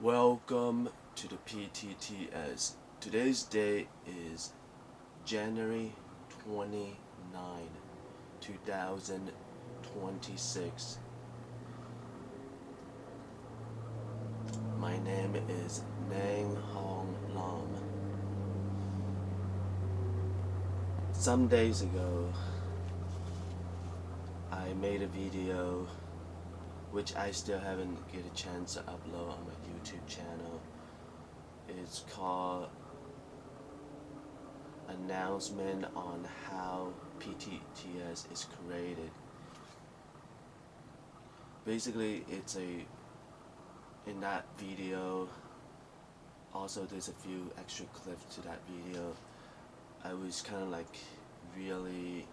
Welcome to the PTTS. Today's date is January 29, 2026. My name is Nang Hong Lam. Some days ago, I made a video which I still haven't get a chance to upload on my YouTube channel. It's called Announcement on How PTTS is Created. Basically, in that video, also there's a few extra clips to that video. I was kind of like really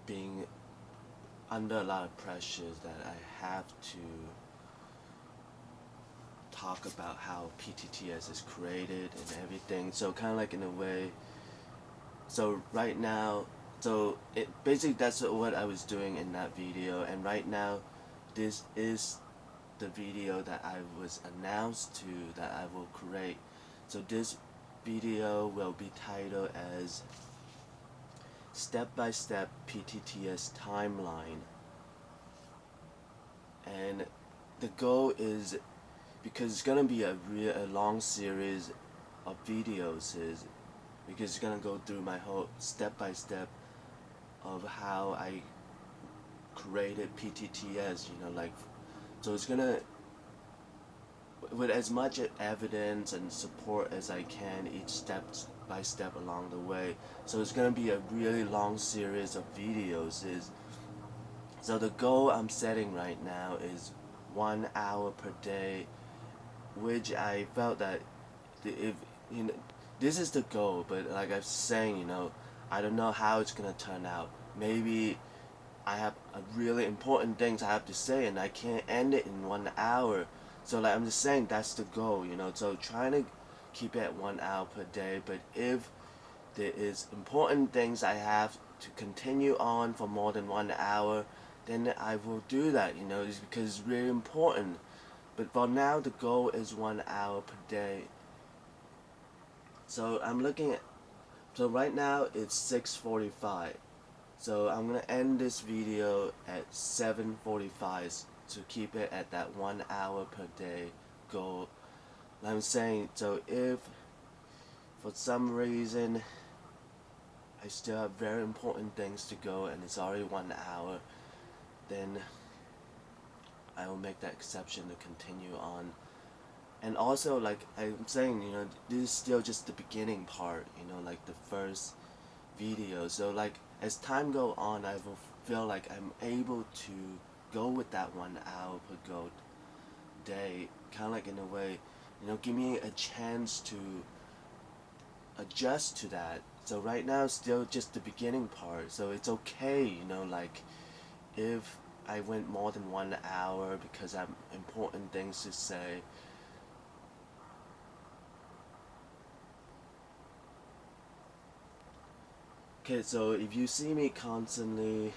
being under a lot of pressures that I have to talk about how PTTS is created and everything. So kind of like in a way. So right now, basically that's what I was doing in that video. And right now, this is the video that I was announced to that I will create. So this video will be titled as Step-by-Step PTTS Timeline. And the goal is, because it's gonna be a long series of videos, because it's gonna go through my whole step-by-step of how I created PTTS, so it's gonna, with as much evidence and support as I can each step by step along the way. So it's gonna be a really long series of videos. So the goal I'm setting right now is 1 hour per day, which I felt that if this is the goal, but like I'm saying, I don't know how it's gonna turn out. Maybe I have a really important things I have to say and I can't end it in 1 hour. So like I'm just saying that's the goal, So trying to keep it at 1 hour per day. But if there is important things I have to continue on for more than 1 hour, then I will do that, it's because it's really important. But for now, the goal is 1 hour per day. So I'm looking at, so right now it's 6:45. So I'm gonna end this video at 7:45 to keep it at that 1 hour per day goal. I'm saying, so if for some reason I still have very important things to go and it's already 1 hour, then I will make that exception to continue on. And also, like I'm saying, this is still just the beginning part, like the first video. So like as time go on, I will feel like I'm able to go with that 1 hour per go day, kind of like in a way, give me a chance to adjust to that. So right now it's still just the beginning part, so it's okay, like if I went more than 1 hour because I have important things to say. Okay, so if you see me constantly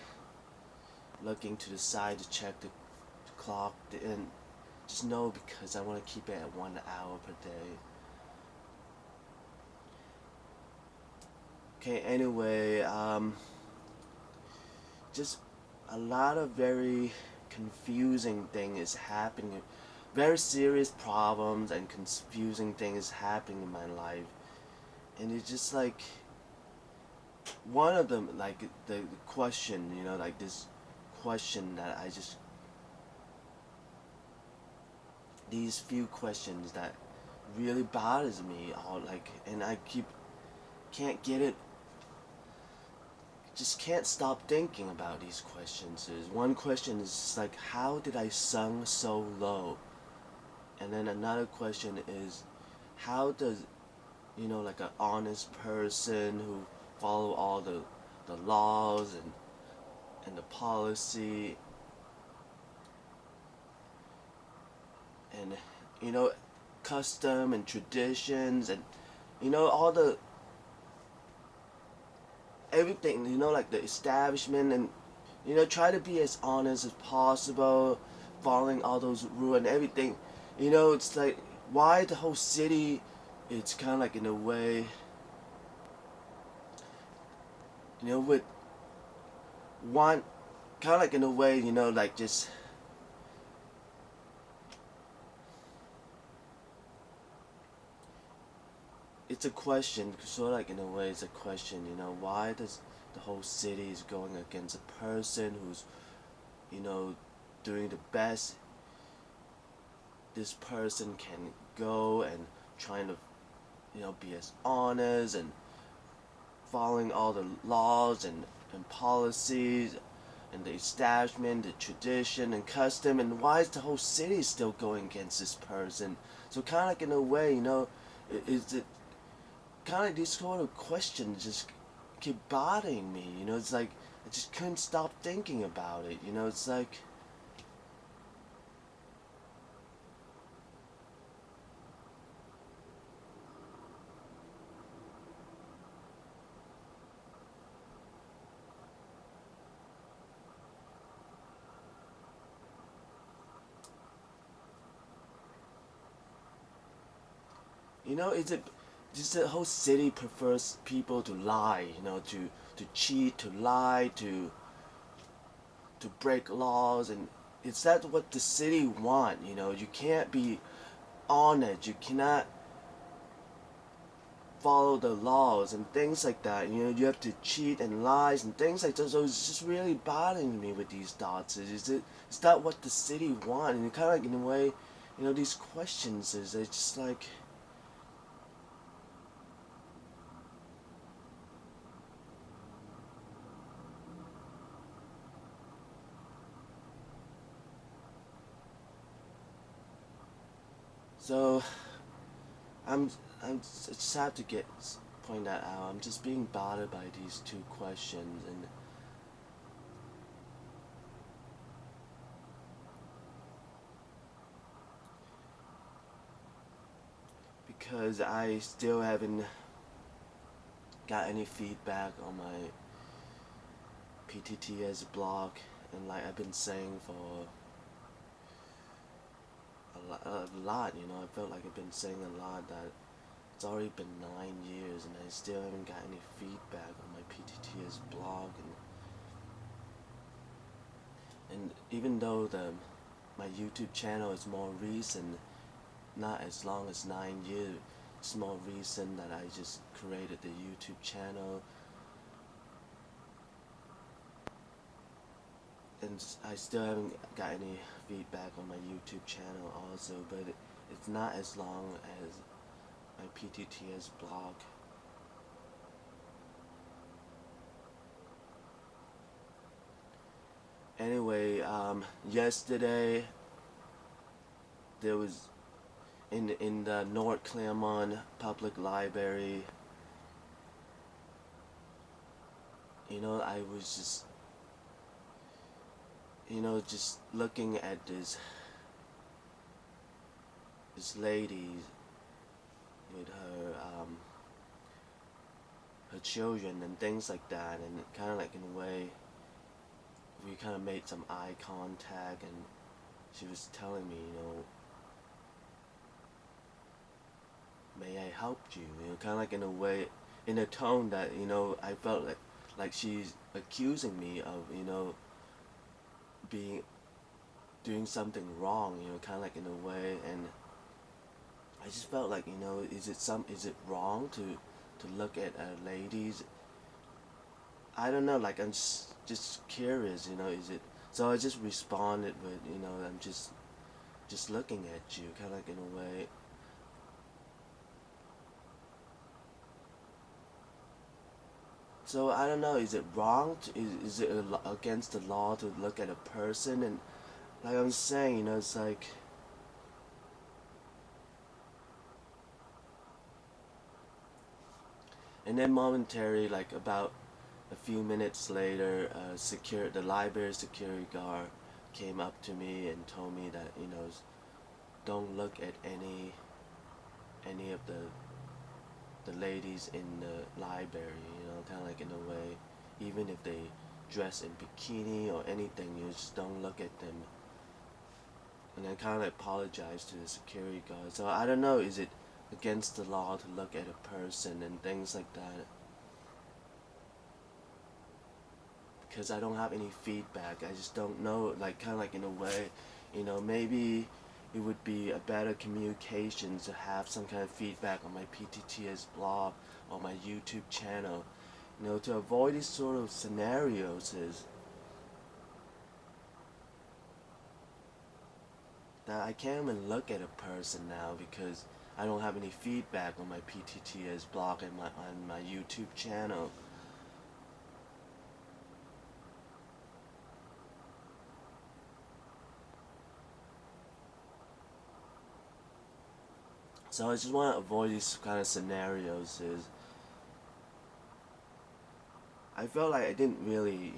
looking to the side to check the clock, then just know because I want to keep it at 1 hour per day. Okay, anyway, just a lot of very confusing thing is happening. Very serious problems and confusing things happening in my life. And it's just like, one of them, like the question, like this question that I just, these few questions that really bothers me, all like, and I can't get it, just can't stop thinking about these questions. Is one question is just like, how did I sung so low? And then another question is, how does, like an honest person who follow all the laws and the policy and custom and traditions and all the everything, like the establishment, and try to be as honest as possible, following all those rules and everything. You know, it's like why the whole city. It's kind of like in a way. You know, with one kind of like in a way. You know, like just. It's a question, sort of like in a way, it's a question. You know, why does the whole city is going against a person who's, you know, doing the best this person can go and trying to, you know, be as honest and following all the laws and policies and the establishment, the tradition and custom, and why is the whole city still going against this person? So kind of like in a way, you know, is it kind of these sort of questions just keep bothering me, you know? It's like I just couldn't stop thinking about it, you know? It's like. You know, is it just the whole city prefers people to lie, you know, to cheat, to lie, to break laws, and is that what the city want? You know, you can't be honest, you cannot follow the laws and things like that. You know, you have to cheat and lies and things like that. So it's just really bothering me with these thoughts. Is that what the city want? And kind of like in a way, you know, these questions is it's just like. So I'm I'm it's sad to get point that out. I'm just being bothered by these two questions, and because I still haven't got any feedback on my PTTS blog, and like I've been saying for a lot, you know, I felt like I've been saying a lot that it's already been 9 years, and I still haven't got any feedback on my PTTS blog, and even though the my YouTube channel is more recent, not as long as 9 years. It's more recent that I just created the YouTube channel, and I still haven't got any feedback on my YouTube channel also, but it's not as long as my PTTS blog. Anyway, yesterday there was in the North Claremont Public Library. You know, I was just, you know, just looking at this lady with her children and things like that, and kind of like in a way we kind of made some eye contact, and she was telling me, you know, may I help you? You know, kind of like in a way, in a tone that, you know, I felt like she's accusing me of, you know, being doing something wrong, you know, kind of like in a way, and I just felt like, you know, is it wrong to look at ladies? I don't know, like I'm just curious, you know, is it? So I just responded with, you know, I'm just looking at you, kind of like in a way. So I don't know, is it wrong? Is it against the law to look at a person? And like I'm saying, you know, it's like. And then momentarily, like about a few minutes later, the library security guard came up to me and told me that, you know, don't look at any of the ladies in the library, you know, kind of like in a way, even if they dress in bikini or anything, you just don't look at them. and I kind of apologized to the security guard. So I don't know, is it against the law to look at a person and things like that? Because I don't have any feedback. I just don't know, like kind of like in a way, maybe it would be a better communication to have some kind of feedback on my PTTS blog or my YouTube channel, to avoid these sort of scenarios is that I can't even look at a person now because I don't have any feedback on my PTTS blog and on my YouTube channel. So I just want to avoid these kind of scenarios. Is I felt like I didn't really,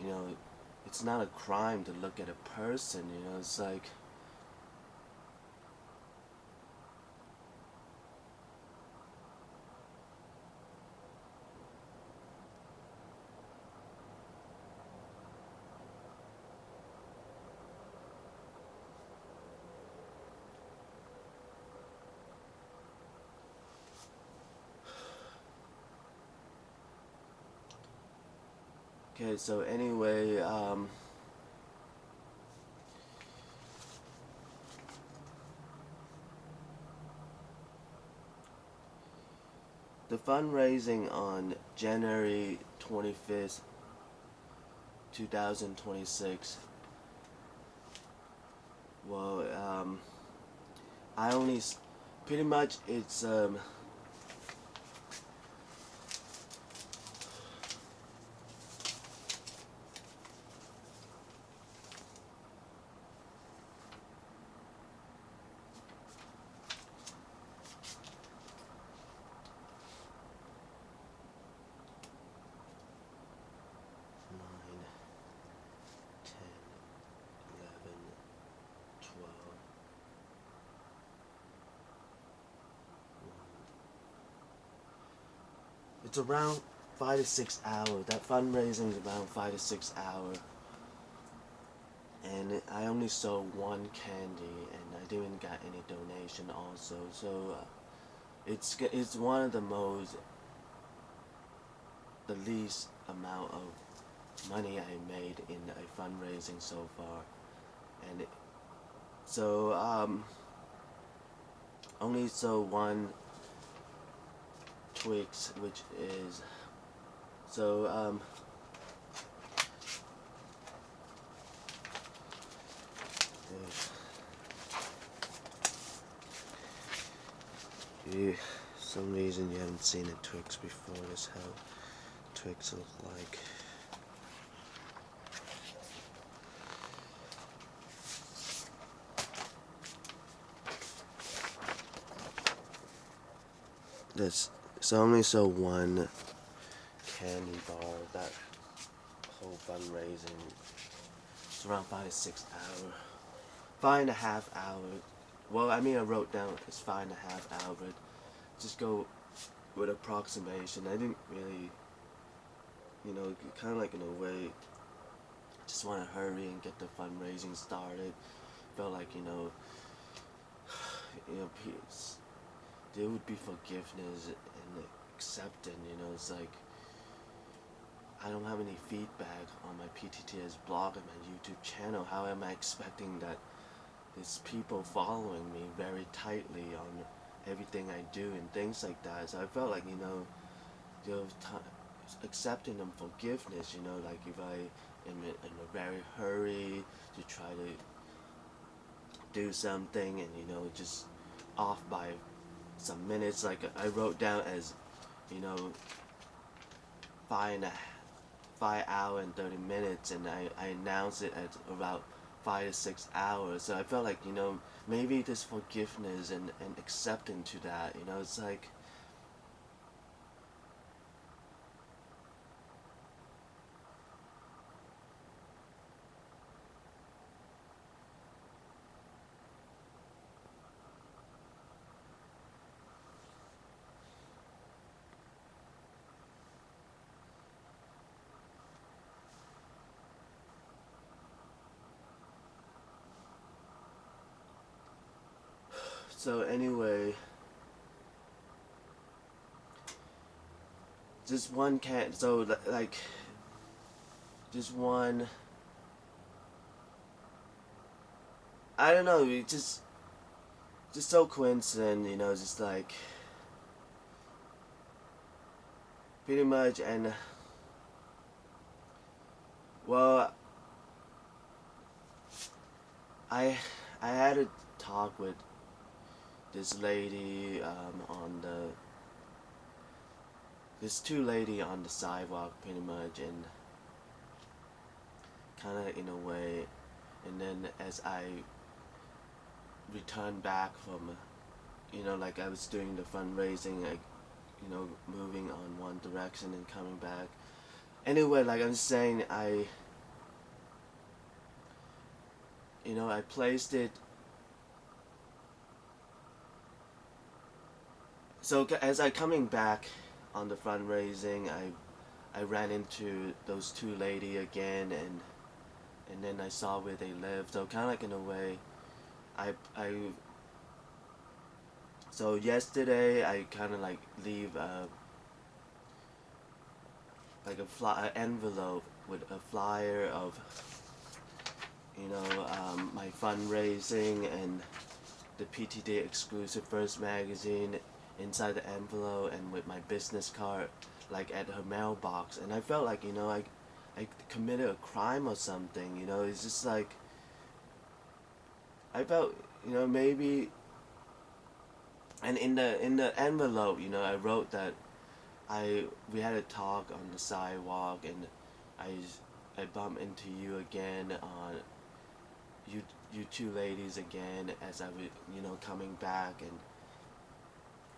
it's not a crime to look at a person. It's like okay. So anyway, the fundraising on January 25th, 2026. Well, I only pretty much it's 9, 10, 11, 12. It's around 5 to 6 hours. That fundraising is around 5 to 6 hours, and I only sold one candy, and I didn't get any donation also. So it's one of the least amount of money I made in a fundraising so far, and so only sold one Twix, which is so if for some reason you haven't seen a Twix before, this is how Twix look like. This so only sold one candy bar. That whole fundraising, it's around 5 to 6 hours, 5.5 hours. Well, I mean, I wrote down it's 5.5 hours, but just go with approximation. I didn't really, kind of like in a way, just want to hurry and get the fundraising started. Felt like, there would be forgiveness and acceptance. It's like I don't have any feedback on my PTTS blog and my YouTube channel. How am I expecting that there's people following me very tightly on everything I do and things like that? So I felt like, accepting them forgiveness, like if I am in a very hurry to try to do something and, just off by some minutes, like I wrote down as, 5 hours and 30 minutes, and I announced it at about 5 to 6 hours. So I felt like, maybe this forgiveness and acceptance to that, it's like So anyway, just one can. So like, just one. I don't know. It just so coincident, you know. Just like pretty much, and well, I I had a talk with this lady on the this two lady on the sidewalk pretty much, and kind of in a way, and then as I returned back from, you know, like I was doing the fundraising, like, you know, moving on one direction and coming back. Anyway, like I'm saying, you know, I placed it. So as I coming back on the fundraising, I ran into those two lady again, and then I saw where they lived. So kind of like in a way, I so yesterday I kind of like leave like an envelope with a flyer of, you know, my fundraising and the PTT exclusive first magazine inside the envelope, and with my business card like at her mailbox. And I felt like, you know, I committed a crime or something, you know. It's just like I felt, you know, maybe. And in the envelope, you know, I wrote that we had a talk on the sidewalk, and I bumped into you again, you two ladies again, as I was, you know, coming back and,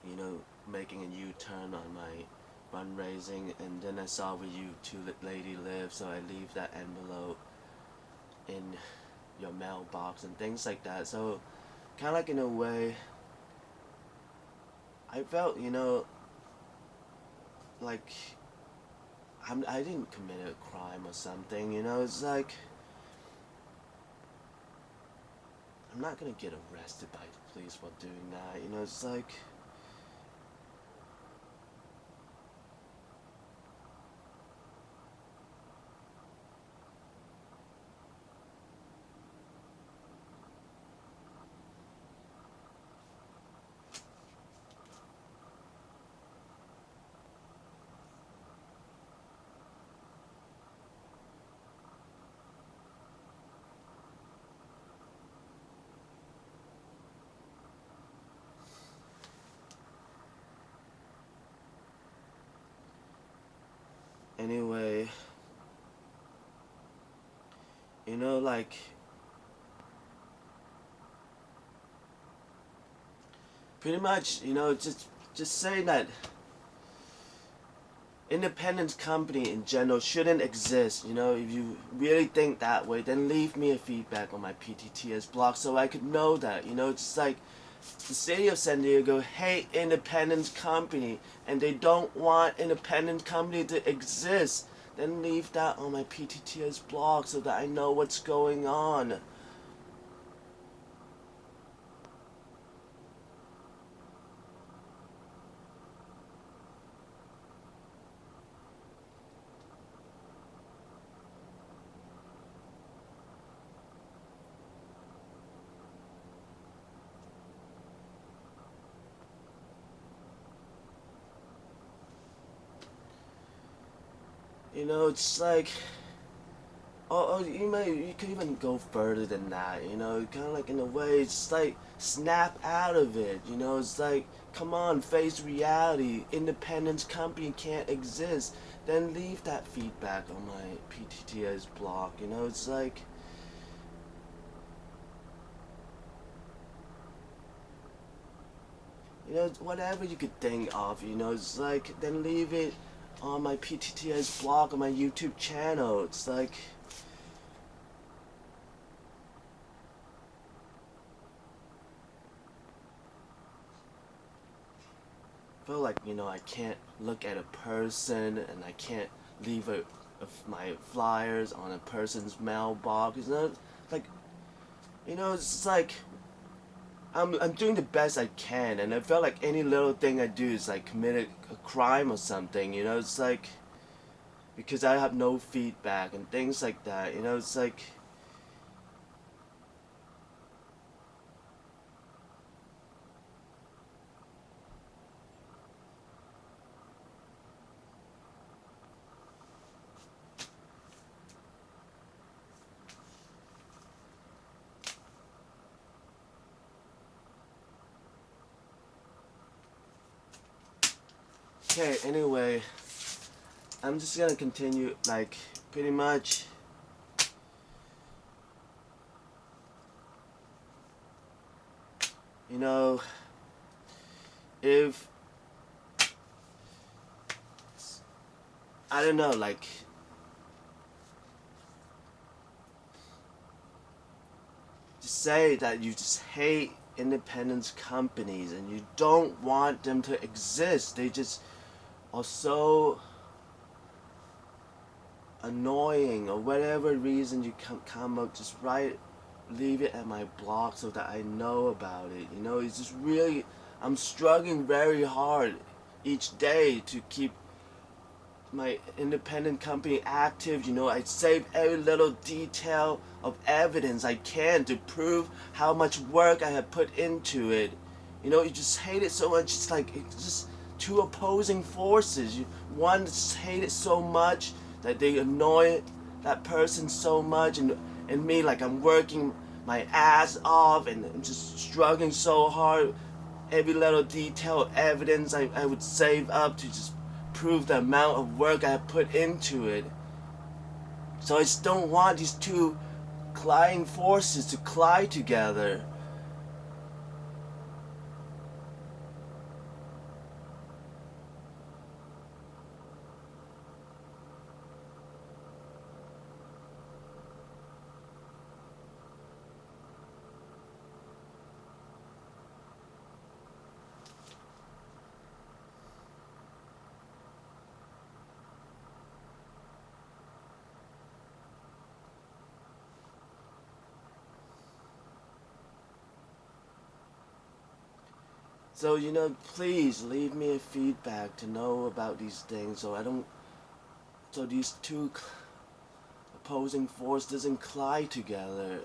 you know, making a U-turn on my fundraising. And then I saw where you two lady live, so I leave that envelope in your mailbox and things like that. So kind of like in a way, I felt, you know, like I didn't commit a crime or something, you know. It's like I'm not gonna get arrested by the police while doing that, you know. It's like, anyway, you know, like pretty much, you know, just saying that independent company in general shouldn't exist. You know, if you really think that way, then leave me a feedback on my PTTS blog so I could know that. You know, it's like the city of San Diego hate independent company, and they don't want independent company to exist. Then leave that on my PTTS blog so that I know what's going on. You know, it's like, you could even go further than that. You know, kind of like in a way, it's like snap out of it. You know, it's like, come on, face reality. Independence company can't exist. Then leave that feedback on my PTTS blog. You know, it's like, you know, whatever you could think of. You know, it's like, then leave it on my PTTS blog on my YouTube channel. It's like, feel like, you know, I can't look at a person, and I can't leave my flyers on a person's mailbox. You know, like, you know, it's like I'm doing the best I can, and I felt like any little thing I do is like committed a crime or something. You know, it's like because I have no feedback and things like that. You know, it's like. Okay, anyway, I'm just gonna continue, like, pretty much. You know, if. I don't know, like. Just say that you just hate independent companies and you don't want them to exist. They just are so annoying, or whatever reason you come up, just write, leave it at my blog so that I know about it. You know, it's just really, I'm struggling very hard each day to keep my independent company active. You know, I save every little detail of evidence I can to prove how much work I have put into it. You know, you just hate it so much. It's like it's just two opposing forces. One just hate it so much that they annoy that person so much, and me, like, I'm working my ass off and I'm just struggling so hard. Every little detail of evidence I would save up to just prove the amount of work I put into it. So I just don't want these two colliding forces to collide together. So, you know, please leave me a feedback to know about these things so I don't, so these two opposing forces doesn't collide together.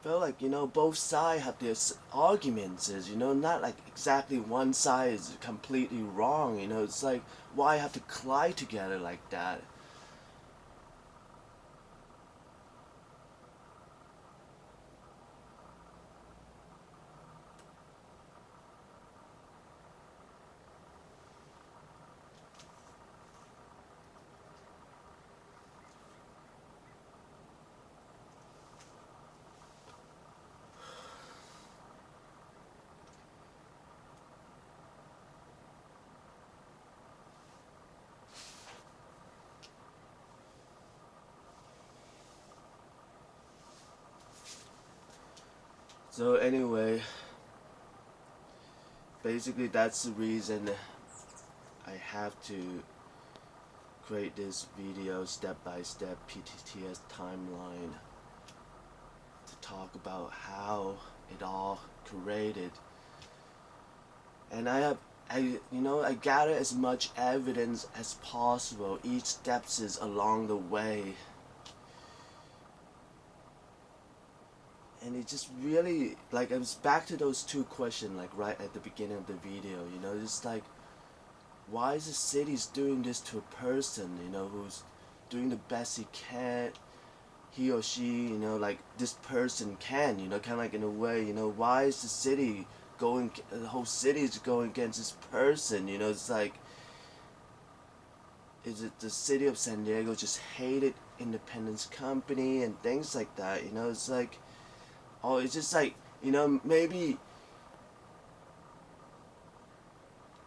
Feel like, you know, both sides have their arguments, is, you know, not like exactly one side is completely wrong. You know, it's like, why have to collide together like that? So anyway, basically that's the reason I have to create this video step-by-step PTTS timeline to talk about how it all created. And I gather as much evidence as possible, each steps is along the way. And it just really, like, I was back to those two questions, like, right at the beginning of the video, you know, just like, why is the city's doing this to a person, you know, who's doing the best he can, he or she, you know, like, this person can, you know, kind of like, in a way, you know, why is the city going, the whole city is going against this person, you know, it's like, is it the city of San Diego just hated Independence Company and things like that, you know, it's like, oh, it's just like, you know, maybe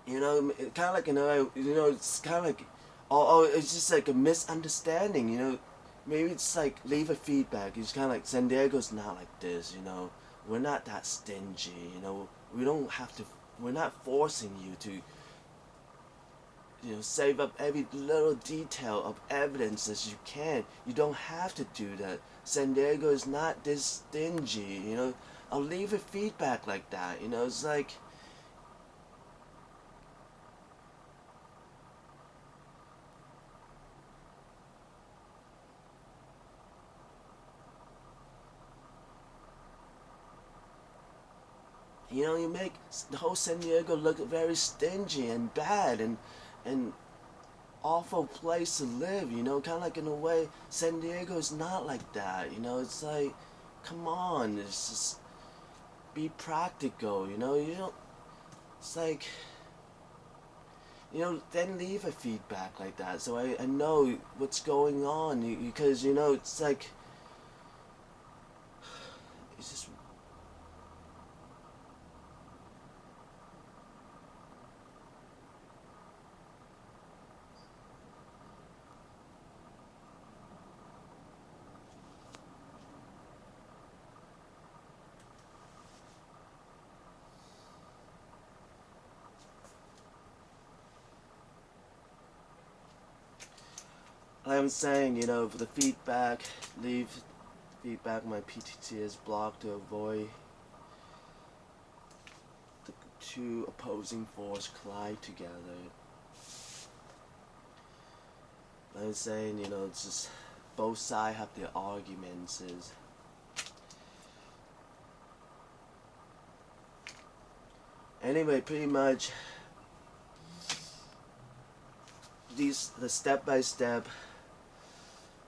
You know, kind of like it's kind of like, oh, it's just like a misunderstanding. You know, maybe it's like leave a feedback. It's kind of like San Diego's not like this. You know, we're not that stingy. You know, we don't have to. We're not forcing you to. You know, save up every little detail of evidence as you can. You don't have to do that. San Diego is not this stingy. You know, I'll leave a feedback like that. You know, it's like. You know, you make the whole San Diego look very stingy and bad and awful place to live. You know, kind of like in a way, San Diego is not like that. You know, it's like, come on, it's just be practical. You know, you don't. It's like, then leave a feedback like that so I know what's going on because it's like it's just. I'm saying, for the feedback, leave feedback on my PTTS blog to avoid the two opposing forces collide together. I'm saying, it's just both sides have their arguments. Anyway, pretty much the step-by-step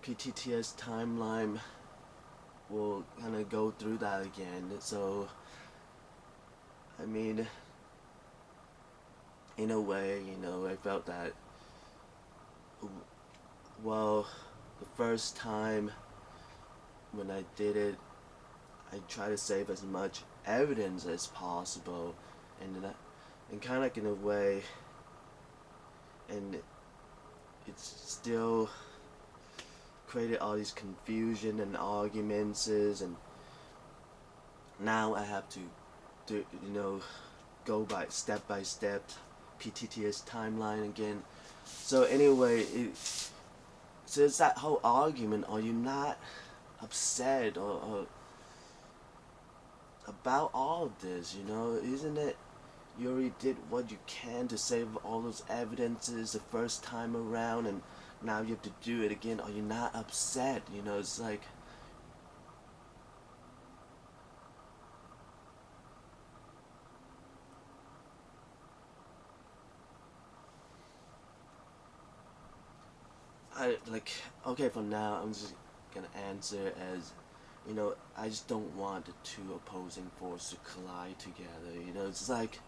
PTTS timeline will kind of go through that again. So, I mean, in a way, I felt that, well, the first time when I did it, I tried to save as much evidence as possible, and kind of like in a way, and it's still created all these confusion and arguments, and now I have to go by step PTTS timeline again. So anyway, so it's that whole argument, are you not upset or about all of this, isn't it? You already did what you can to save all those evidences the first time around, and now you have to do it again. Are you not upset? It's like, okay, for now, I'm just gonna answer as, I just don't want the two opposing forces to collide together. It's like,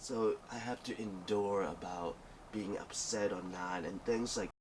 so I have to endure about being upset or not, and things like